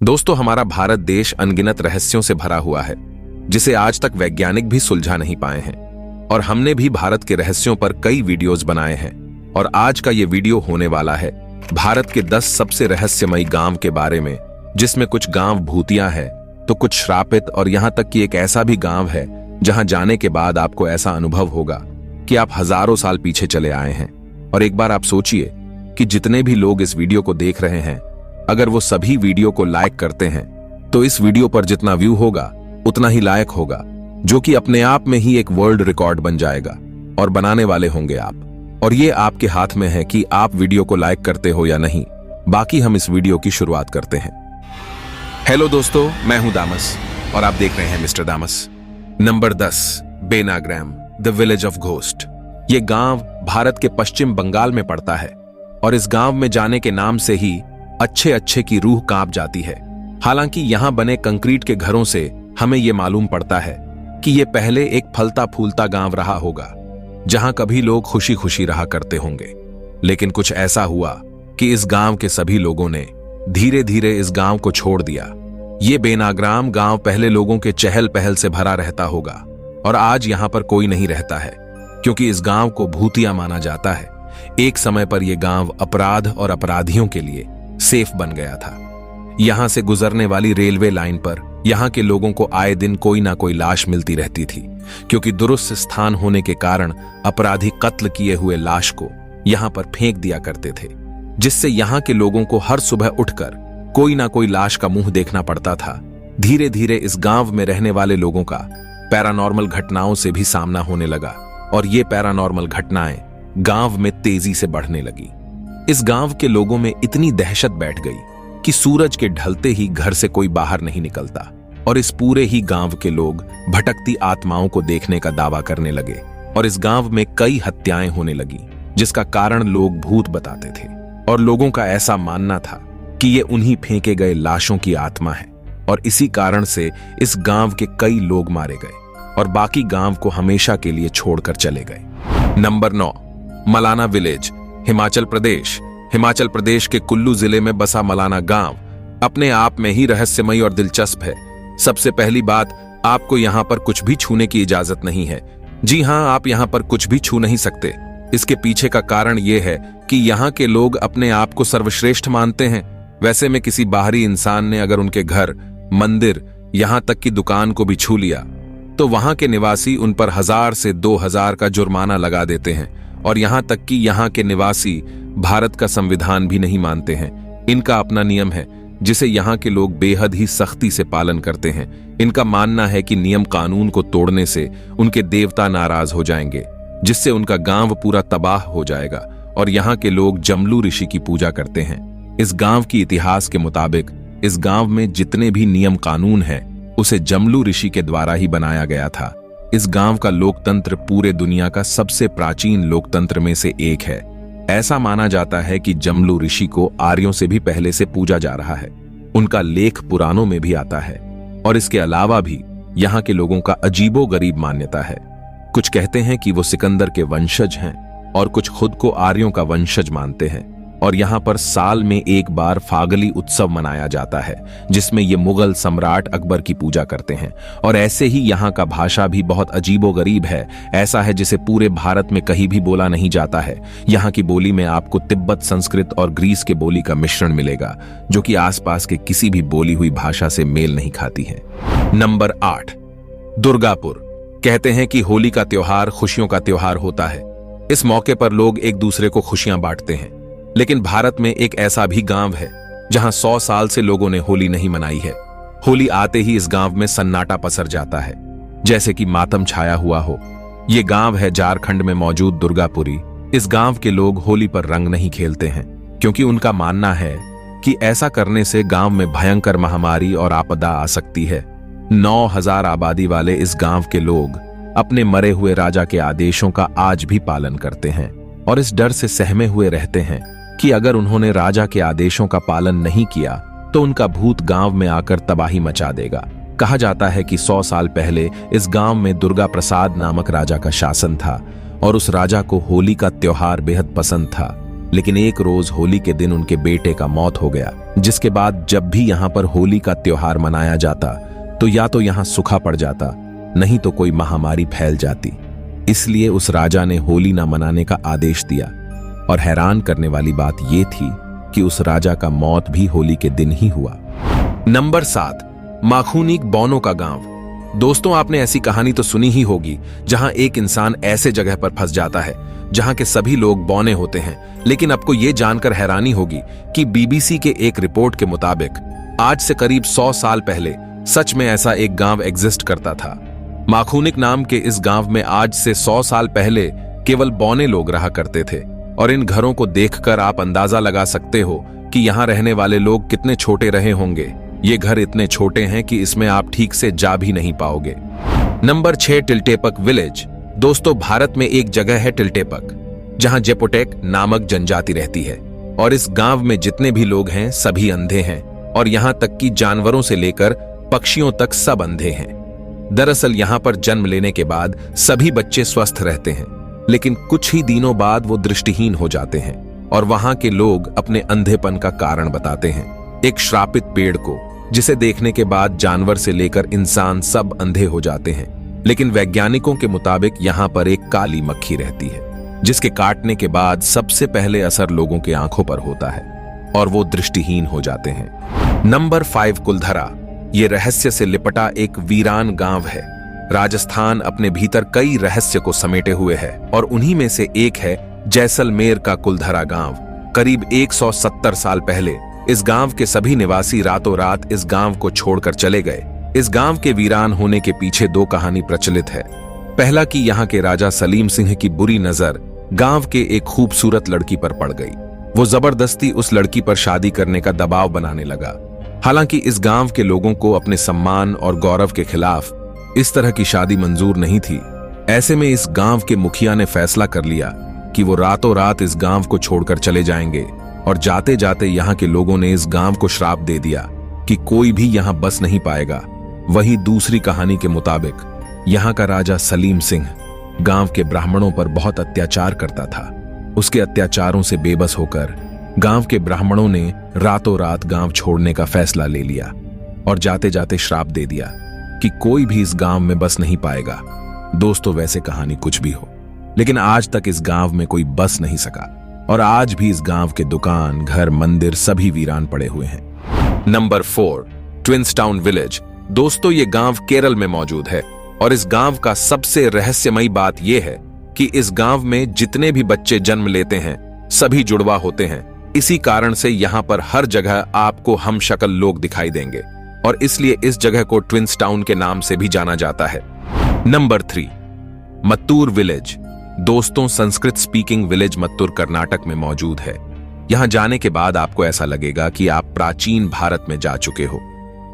दोस्तों, हमारा भारत देश अनगिनत रहस्यों से भरा हुआ है जिसे आज तक वैज्ञानिक भी सुलझा नहीं पाए हैं। और हमने भी भारत के रहस्यों पर कई वीडियोस बनाए हैं। और आज का ये वीडियो होने वाला है भारत के 10 सबसे रहस्यमयी गांव के बारे में, जिसमें कुछ गांव भूतिया है तो कुछ श्रापित, और यहां तक कि एक ऐसा भी गांव है जहां जाने के बाद आपको ऐसा अनुभव होगा कि आप हजारों साल पीछे चले आए हैं। और एक बार आप सोचिए कि जितने भी लोग इस वीडियो को देख रहे हैं, अगर वो सभी वीडियो को लाइक करते हैं तो इस वीडियो पर जितना व्यू होगा उतना ही लायक होगा, जो कि अपने आप में ही एक वर्ल्ड रिकॉर्ड बन जाएगा। और बनाने वाले होंगे आप, और ये आपके हाथ में है कि आप वीडियो को लाइक करते हो या नहीं। बाकी हम इस वीडियो की शुरुआत करते हैं। हेलो दोस्तों, मैं हूं दामस और आप देख रहे हैं मिस्टर दामस। नंबर 10, बेनाग्राम, द विलेज ऑफ घोस्ट। ये गांव भारत के पश्चिम बंगाल में पड़ता है और इस गांव में जाने के नाम से ही अच्छे अच्छे की रूह कांप जाती है। हालांकि यहां बने कंक्रीट के घरों से हमें यह मालूम पड़ता है कि यह पहले एक फलता फूलता गांव रहा होगा जहां कभी लोग खुशी खुशी रहा करते होंगे। लेकिन कुछ ऐसा हुआ कि इस गांव के सभी लोगों ने धीरे धीरे इस गांव को छोड़ दिया। ये बेनाग्राम गांव पहले लोगों के चहल पहल से भरा रहता होगा और आज यहां पर कोई नहीं रहता है, क्योंकि इस गांव को भूतिया माना जाता है। एक समय पर यह गांव अपराध और अपराधियों के लिए सेफ बन गया था। यहां से गुजरने वाली रेलवे लाइन पर यहां के लोगों को आए दिन कोई ना कोई लाश मिलती रहती थी, क्योंकि दुरुस्त स्थान होने के कारण अपराधी कत्ल किए हुए लाश को यहां पर फेंक दिया करते थे, जिससे यहां के लोगों को हर सुबह उठकर कोई ना कोई लाश का मुंह देखना पड़ता था। धीरे धीरे इस गांव में रहने वाले लोगों का पैरानॉर्मल घटनाओं से भी सामना होने लगा और ये पैरानॉर्मल घटनाएं गांव में तेजी से बढ़ने लगी। इस गांव के लोगों में इतनी दहशत बैठ गई कि सूरज के ढलते ही घर से कोई बाहर नहीं निकलता, और इस पूरे ही गांव के लोग भटकती आत्माओं को देखने का दावा करने लगे। और इस गांव में कई हत्याएं होने लगी, जिसका कारण लोग भूत बताते थे। और लोगों का ऐसा मानना था कि ये उन्हीं फेंके गए लाशों की आत्मा है, और इसी कारण से इस गांव के कई लोग मारे गए और बाकी गांव को हमेशा के लिए छोड़कर चले गए। Number 9, Malana village, Himachal Pradesh. हिमाचल प्रदेश के कुल्लू जिले में बसा मलाना गांव अपने आप में ही रहस्यमयी और दिलचस्प है। सबसे पहली बात, आपको यहां पर कुछ भी छूने की इजाजत नहीं है। जी हां, आप यहां पर कुछ भी छू नहीं सकते। इसके पीछे का कारण यह है कि यहां के लोग अपने आप को सर्वश्रेष्ठ मानते हैं। वैसे में किसी बाहरी इंसान ने अगर उनके घर, मंदिर, यहां तक की दुकान को भी छू लिया तो वहां के निवासी उन पर 1000 से 2000 का जुर्माना लगा देते हैं। और यहां तक कि यहां के निवासी भारत का संविधान भी नहीं मानते हैं। इनका अपना नियम है जिसे यहां के लोग बेहद ही सख्ती से पालन करते हैं। इनका मानना है कि नियम कानून को तोड़ने से उनके देवता नाराज हो जाएंगे, जिससे उनका गांव पूरा तबाह हो जाएगा। और यहां के लोग जमलू ऋषि की पूजा करते हैं। इस गांव की इतिहास के मुताबिक इस गांव में जितने भी नियम कानून है उसे जमलू ऋषि के द्वारा ही बनाया गया था। इस गांव का लोकतंत्र पूरे दुनिया का सबसे प्राचीन लोकतंत्र में से एक है। ऐसा माना जाता है कि जमलू ऋषि को आर्यों से भी पहले से पूजा जा रहा है। उनका लेख पुराणों में भी आता है। और इसके अलावा भी यहाँ के लोगों का अजीबोगरीब मान्यता है। कुछ कहते हैं कि वो सिकंदर के वंशज हैं और कुछ खुद को आर्यों का वंशज मानते हैं। और यहाँ पर साल में एक बार फागली उत्सव मनाया जाता है, जिसमें ये मुगल सम्राट अकबर की पूजा करते हैं। और ऐसे ही यहाँ का भाषा भी बहुत अजीबोगरीब है। ऐसा है जिसे पूरे भारत में कहीं भी बोला नहीं जाता है। यहाँ की बोली में आपको तिब्बत, संस्कृत और ग्रीस के बोली का मिश्रण मिलेगा, जो कि आसपास के किसी भी बोली हुई भाषा से मेल नहीं खाती है। नंबर 8, दुर्गापुर। कहते हैं कि होली का त्योहार खुशियों का त्योहार होता है। इस मौके पर लोग एक दूसरे को खुशियां बांटते हैं। लेकिन भारत में एक ऐसा भी गांव है जहां 100 साल से लोगों ने होली नहीं मनाई है। होली आते ही इस गांव में सन्नाटा पसर जाता है, जैसे कि मातम छाया हुआ हो। ये गांव है झारखंड में मौजूद दुर्गापुरी। इस गांव के लोग होली पर रंग नहीं खेलते हैं, क्योंकि उनका मानना है कि ऐसा करने से गांव में भयंकर महामारी और आपदा आ सकती है। 9000 आबादी वाले इस गांव के लोग अपने मरे हुए राजा के आदेशों का आज भी पालन करते हैं और इस डर से सहमे हुए रहते हैं कि अगर उन्होंने राजा के आदेशों का पालन नहीं किया तो उनका भूत गांव में आकर तबाही मचा देगा। कहा जाता है कि 100 साल पहले इस गांव में दुर्गा प्रसाद नामक राजा का शासन था और उस राजा को होली का त्योहार बेहद पसंद था। लेकिन एक रोज होली के दिन उनके बेटे का मौत हो गया, जिसके बाद जब भी यहाँ पर होली का त्योहार मनाया जाता तो या तो यहाँ सूखा पड़ जाता, नहीं तो कोई महामारी फैल जाती। इसलिए उस राजा ने होली न मनाने का आदेश दिया। और हैरान करने वाली बात यह थी कि उस राजा का मौत भी होली के दिन ही हुआ। नंबर 7, माखुनिक बौनों का गांव। दोस्तों, आपने ऐसी कहानी तो सुनी ही होगी जहां एक इंसान ऐसे जगह पर फंस जाता है जहां के सभी लोग बौने होते हैं। लेकिन आपको यह जानकर हैरानी होगी कि बीबीसी के एक रिपोर्ट के मुताबिक आज से करीब 100 साल पहले सच में ऐसा एक गांव एग्जिस्ट करता था। माखुनिक नाम के इस गांव में आज से 100 साल पहले केवल बौने लोग रहा करते थे। और इन घरों को देखकर आप अंदाजा लगा सकते हो कि यहाँ रहने वाले लोग कितने छोटे रहे होंगे। ये घर इतने छोटे हैं कि इसमें आप ठीक से जा भी नहीं पाओगे। Number 6, Tiltepec village. दोस्तों, भारत में एक जगह है टिल्टेपक, जहां जेपोटेक नामक जनजाति रहती है। और इस गांव में जितने भी लोग हैं सभी अंधे हैं, और यहां तक कि जानवरों से लेकर पक्षियों तक सब अंधे हैं। दरअसल यहां पर जन्म लेने के बाद सभी बच्चे स्वस्थ रहते हैं, लेकिन कुछ ही दिनों बाद वो दृष्टिहीन हो जाते हैं। और वहां के लोग अपने अंधेपन का कारण बताते हैं एक श्रापित पेड़ को, जिसे देखने के बाद जानवर से लेकर इंसान सब अंधे हो जाते हैं। लेकिन वैज्ञानिकों के मुताबिक यहाँ पर एक काली मक्खी रहती है, जिसके काटने के बाद सबसे पहले असर लोगों के आंखों पर होता है और वो दृष्टिहीन हो जाते हैं। नंबर 5, कुलधरा। ये रहस्य से लिपटा एक वीरान गांव है। राजस्थान अपने भीतर कई रहस्य को समेटे हुए है, और उन्हीं में से एक है जैसलमेर का कुलधरा गांव। करीब 170 साल पहले इस गांव के सभी निवासी रातों रात इस गांव को छोड़कर चले गए। इस गांव के वीरान होने के पीछे 2 कहानी प्रचलित है। पहला कि यहाँ के राजा सलीम सिंह की बुरी नजर गांव के एक खूबसूरत लड़की पर पड़ गई। वो जबरदस्ती उस लड़की पर शादी करने का दबाव बनाने लगा। हालांकि इस गांव के लोगों को अपने सम्मान और गौरव के खिलाफ इस तरह की शादी मंजूर नहीं थी। ऐसे में इस गांव के मुखिया ने फैसला कर लिया कि वो रातों रात इस गांव को छोड़कर चले जाएंगे। और जाते जाते यहाँ के लोगों ने इस गांव को श्राप दे दिया कि कोई भी यहाँ बस नहीं पाएगा। वहीं दूसरी कहानी के मुताबिक यहाँ का राजा सलीम सिंह गांव के ब्राह्मणों पर बहुत अत्याचार करता था। उसके अत्याचारों से बेबस होकर गांव के ब्राह्मणों ने रातों रात गांव छोड़ने का फैसला ले लिया और जाते जाते श्राप दे दिया कि कोई भी इस गांव में बस नहीं पाएगा। दोस्तों, वैसे कहानी कुछ भी हो, लेकिन आज तक इस गांव में कोई बस नहीं सका, और आज भी इस गांव के दुकान, घर, मंदिर सभी वीरान पड़े हुए हैं। Number 4, twins town village. दोस्तों, ये गांव केरल में मौजूद है, और इस गांव का सबसे रहस्यमयी बात यह है कि इस गांव में जितने भी बच्चे जन्म लेते हैं सभी जुड़वा होते हैं। इसी कारण से यहाँ पर हर जगह आपको हमशक्ल लोग दिखाई देंगे, और इसलिए इस जगह को ट्विंस टाउन के नाम से भी जाना जाता है। Number 3, Mattur village. दोस्तों, संस्कृत स्पीकिंग विलेज मत्तूर कर्नाटक में मौजूद है। यहां जाने के बाद आपको ऐसा लगेगा कि आप प्राचीन भारत में जा चुके हो,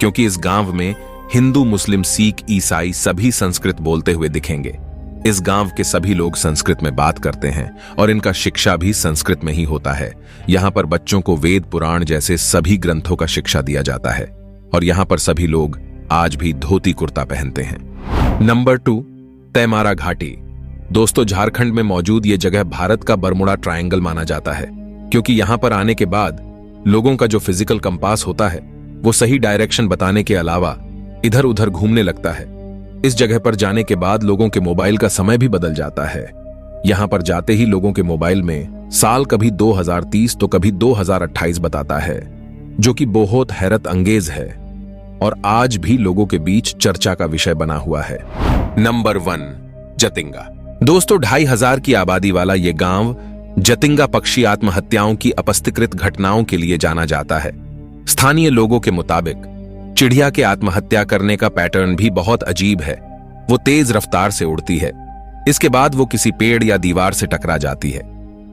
क्योंकि इस गांव में हिंदू, मुस्लिम, सिख, ईसाई सभी संस्कृत बोलते हुए दिखेंगे। इस गांव के सभी लोग संस्कृत में बात करते हैं और इनका शिक्षा भी संस्कृत में ही होता है। यहाँ पर बच्चों को वेद पुराण जैसे सभी ग्रंथों का शिक्षा दिया जाता है, और यहाँ पर सभी लोग आज भी धोती कुर्ता पहनते हैं। नंबर 2, तैमारा घाटी। दोस्तों, झारखंड में मौजूद ये जगह भारत का बरमुडा ट्रायंगल माना जाता है, क्योंकि यहाँ पर आने के बाद लोगों का जो फिजिकल कंपास होता है वो सही डायरेक्शन बताने के अलावा इधर उधर घूमने लगता है। इस जगह पर जाने के बाद लोगों के मोबाइल का समय भी बदल जाता है। यहाँ पर जाते ही लोगों के मोबाइल में साल कभी 2030 तो कभी 2028 बताता है, जो कि बहुत हैरत अंगेज है और आज भी लोगों के बीच चर्चा का विषय बना हुआ है। नंबर 1, जतिंगा। दोस्तों, 2500 की आबादी वाला ये गांव जतिंगा पक्षी आत्महत्याओं की अपस्थिकृत घटनाओं के लिए जाना जाता है। स्थानीय लोगों के मुताबिक चिड़िया के आत्महत्या करने का पैटर्न भी बहुत अजीब है। वो तेज रफ्तार से उड़ती है, इसके बाद वो किसी पेड़ या दीवार से टकरा जाती है,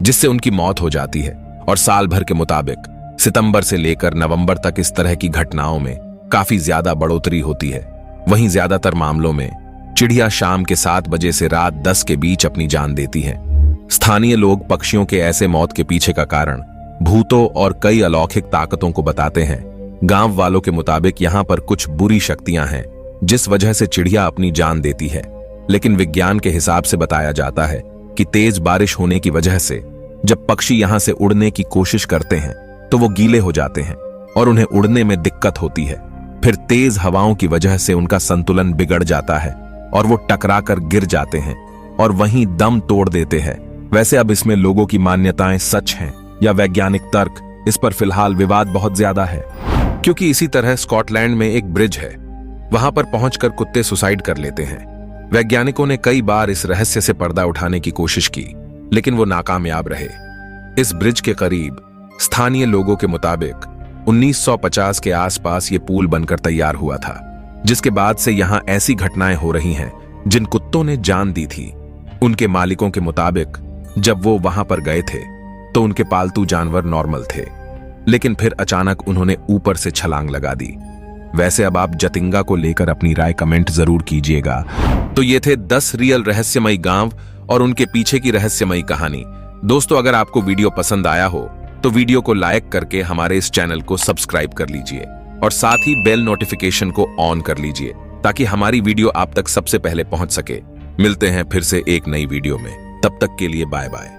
जिससे उनकी मौत हो जाती है। और साल भर के मुताबिक सितंबर से लेकर नवंबर तक इस तरह की घटनाओं में काफी ज्यादा बढ़ोतरी होती है। वहीं ज्यादातर मामलों में चिड़िया शाम के 7 बजे से रात 10 के बीच अपनी जान देती है। स्थानीय लोग पक्षियों के ऐसे मौत के पीछे का कारण भूतों और कई अलौकिक ताकतों को बताते हैं। गांव वालों के मुताबिक यहाँ पर कुछ बुरी शक्तियां हैं जिस वजह से चिड़िया अपनी जान देती है, लेकिन विज्ञान के हिसाब से बताया जाता है कि तेज बारिश होने की वजह से जब पक्षी यहां से उड़ने की कोशिश करते हैं तो वो गीले हो जाते हैं और उन्हें उड़ने में दिक्कत होती है। फिर तेज हवाओं की वजह से उनका संतुलन बिगड़ जाता है और वो टकराकर गिर जाते हैं और वहीं दम तोड़ देते हैं। वैसे अब इसमें लोगों की मान्यताएं सच हैं या वैज्ञानिक तर्क, इस पर फिलहाल विवाद बहुत ज्यादा है, क्योंकि इसी तरह स्कॉटलैंड में एक ब्रिज है, वहां पर पहुंचकर कुत्ते सुसाइड कर लेते हैं। वैज्ञानिकों ने कई बार इस रहस्य से पर्दा उठाने की कोशिश की, लेकिन वो नाकामयाब रहे। इस ब्रिज के करीब स्थानीय लोगों के मुताबिक 1950 के आसपास ये पुल बनकर तैयार हुआ था, जिसके बाद से यहां ऐसी घटनाएं हो रही हैं जिन कुत्तों ने जान दी थी। उनके मालिकों के मुताबिक जब वो वहां पर गए थे तो उनके पालतू जानवर नॉर्मल थे, लेकिन फिर अचानक उन्होंने ऊपर से छलांग लगा दी। वैसे अब आप जतिंगा को लेकर अपनी राय कमेंट जरूर कीजिएगा। तो ये थे 10 रियल रहस्यमयी गांव और उनके पीछे की रहस्यमयी कहानी। दोस्तों, अगर आपको वीडियो पसंद आया हो तो वीडियो को लाइक करके हमारे इस चैनल को सब्सक्राइब कर लीजिए और साथ ही बेल नोटिफिकेशन को ऑन कर लीजिए ताकि हमारी वीडियो आप तक सबसे पहले पहुंच सके। मिलते हैं फिर से एक नई वीडियो में, तब तक के लिए बाय बाय।